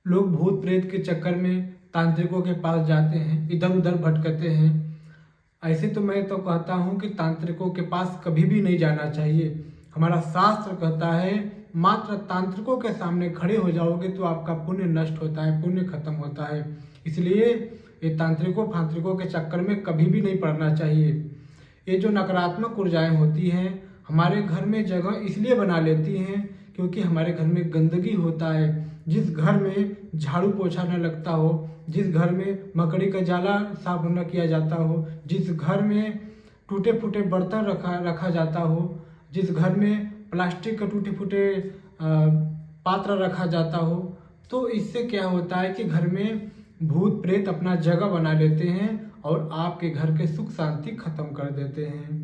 लोग भूत प्रेत के चक्कर में तांत्रिकों के पास जाते हैं, इधर उधर भटकते हैं। ऐसे तो मैं तो कहता हूँ कि तांत्रिकों के पास कभी भी नहीं जाना चाहिए। हमारा शास्त्र कहता है मात्र तांत्रिकों के सामने खड़े हो जाओगे तो आपका पुण्य नष्ट होता है, पुण्य खत्म होता है। इसलिए ये तांत्रिकों फांत्रिकों के चक्कर में कभी भी नहीं पड़ना चाहिए। ये जो नकारात्मक ऊर्जाएं होती हैं हमारे घर में जगह इसलिए बना लेती हैं क्योंकि हमारे घर में गंदगी होता है। जिस घर में झाड़ू पोछा न लगता हो, जिस घर में मकड़ी का जाला साफ न किया जाता हो, जिस घर में टूटे फूटे बर्तन रखा जाता हो, जिस घर में प्लास्टिक के टूटे फूटे पात्र रखा जाता हो, तो इससे क्या होता है कि घर में भूत प्रेत अपना जगह बना लेते हैं और आपके घर के सुख शांति खत्म कर देते हैं।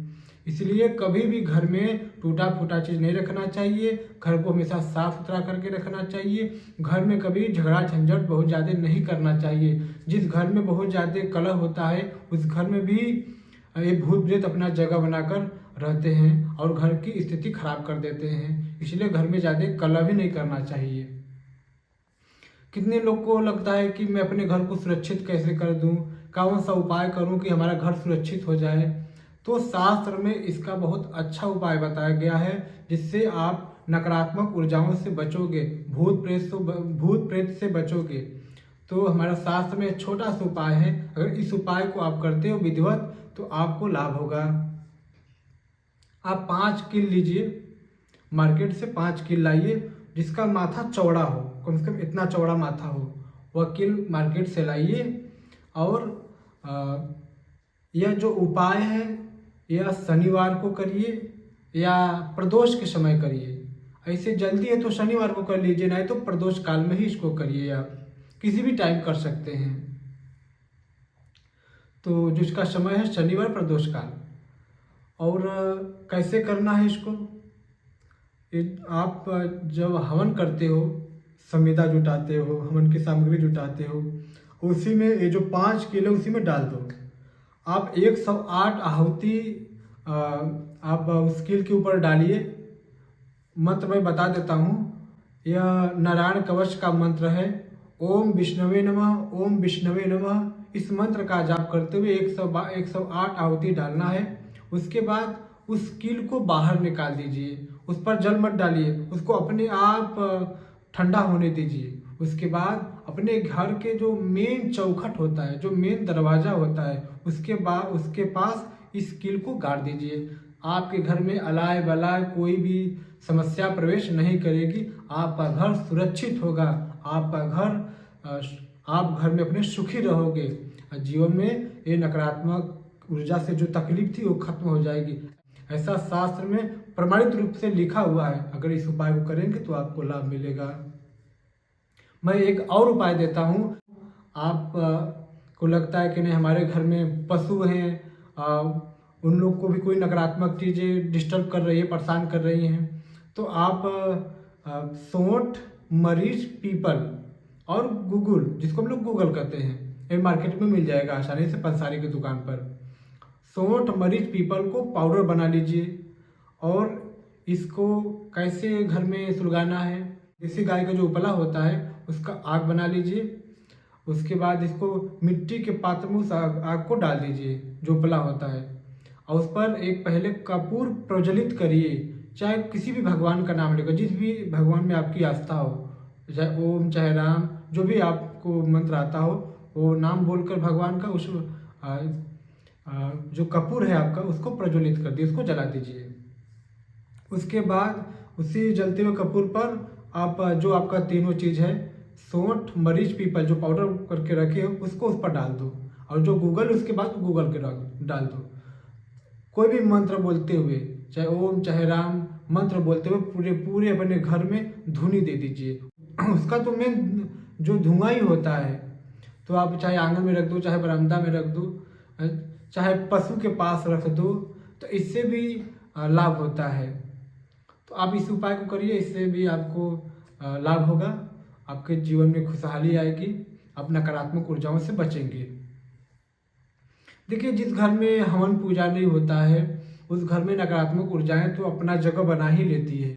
इसलिए कभी भी घर में टूटा फूटा चीज़ नहीं रखना चाहिए। घर को हमेशा साफ सुथरा करके रखना चाहिए। घर में कभी झगड़ा झंझट बहुत ज़्यादा नहीं करना चाहिए। जिस घर में बहुत ज़्यादा कलह होता है उस घर में भी ये भूत प्रेत अपना जगह बनाकर रहते हैं और घर की स्थिति खराब कर देते हैं। इसलिए घर में ज़्यादा कलह भी नहीं करना चाहिए। कितने लोग को लगता है कि मैं अपने घर को सुरक्षित कैसे कर दूं, कौन सा उपाय करूं कि हमारा घर सुरक्षित हो जाए। तो शास्त्र में इसका बहुत अच्छा उपाय बताया गया है जिससे आप नकारात्मक ऊर्जाओं से बचोगे, भूत प्रेत से बचोगे। तो हमारा शास्त्र में एक छोटा सा उपाय है, अगर इस उपाय को आप करते हो विधिवत तो आपको लाभ होगा। आप 5 कील लीजिए, मार्केट से 5 कील लाइए जिसका माथा चौड़ा हो, कम से कम इतना चौड़ा माथा हो, वह कील मार्केट से लाइए। और यह जो उपाय है यह शनिवार को करिए या प्रदोष के समय करिए। ऐसे जल्दी है तो शनिवार को कर लीजिए, नहीं तो प्रदोष काल में ही इसको करिए। आप किसी भी टाइम कर सकते हैं। तो जिसका समय है शनिवार प्रदोष काल। और कैसे करना है इसको, आप जब हवन करते हो, संविदा जुटाते हो, हवन की सामग्री जुटाते हो, उसी में ये जो 5 किलो उसी में डाल दो। आप 108 आहुति आप उस कील के ऊपर डालिए। मंत्र मैं बता देता हूँ, यह नारायण कवच का मंत्र है। ओम विष्णवे नमः, ओम विष्णवे नमः। इस मंत्र का जाप करते हुए 108 आहुति डालना है। उसके बाद उस कील को बाहर निकाल दीजिए, उस पर जल मत डालिए, उसको अपने आप ठंडा होने दीजिए। उसके बाद अपने घर के जो मेन चौखट होता है, जो मेन दरवाजा होता है, उसके पास इस कील को गाड़ दीजिए। आपके घर में अलाय बलाय कोई भी समस्या प्रवेश नहीं करेगी। आपका घर सुरक्षित होगा, आपका घर आप घर में अपने सुखी रहोगे। जीवन में ये नकारात्मक ऊर्जा से जो तकलीफ थी वो खत्म हो जाएगी। ऐसा शास्त्र में प्रमाणित रूप से लिखा हुआ है। अगर इस उपाय को करेंगे तो आपको लाभ मिलेगा। मैं एक और उपाय देता हूँ। आप को लगता है कि नहीं हमारे घर में पशु हैं, उन लोग को भी कोई नकारात्मक चीज़ें डिस्टर्ब कर रही है, परेशान कर रही हैं, तो आप सोंठ, मरीच, पीपल और गूगल, जिसको हम लोग गूगल कहते हैं, ये मार्केट में मिल जाएगा आसानी से पंसारी की दुकान पर। सोंठ, मरीच, पीपल को पाउडर बना लीजिए और इसको कैसे घर में सुलगाना है, देसी गाय का जो उपला होता है उसका आग बना लीजिए। उसके बाद इसको मिट्टी के पात्र में उस आग को डाल दीजिए जो उपला होता है, और उस पर एक पहले कपूर प्रज्वलित करिए। चाहे किसी भी भगवान का नाम लेकर, जिस भी भगवान में आपकी आस्था हो, चाहे ओम चाहे राम, जो भी आपको मंत्र आता हो वो नाम बोलकर भगवान का उस जो कपूर है आपका उसको प्रज्वलित कर दिए, उसको जला दीजिए। उसके बाद उसी जलते हुए कपूर पर आप जो आपका तीनों चीज़ है, सोंठ, मरीच, पीपल जो पाउडर करके रखे हो उसको उस पर डाल दो, और जो गूगल उसके बाद गूगल के डाल दो। कोई भी मंत्र बोलते हुए, चाहे ओम चाहे राम मंत्र बोलते हुए पूरे पूरे अपने घर में धुनी दे दीजिए। उसका तो मेन जो धुआं ही होता है। तो आप चाहे आंगन में रख दो, चाहे बरामदा में रख दो, चाहे पशु के पास रख दो, तो इससे भी लाभ होता है। तो आप इस उपाय को करिए, इससे भी आपको लाभ होगा। आपके जीवन में खुशहाली आएगी, आप नकारात्मक ऊर्जाओं से बचेंगे। देखिए, जिस घर में हवन पूजा नहीं होता है उस घर में नकारात्मक ऊर्जाएं तो अपना जगह बना ही लेती है।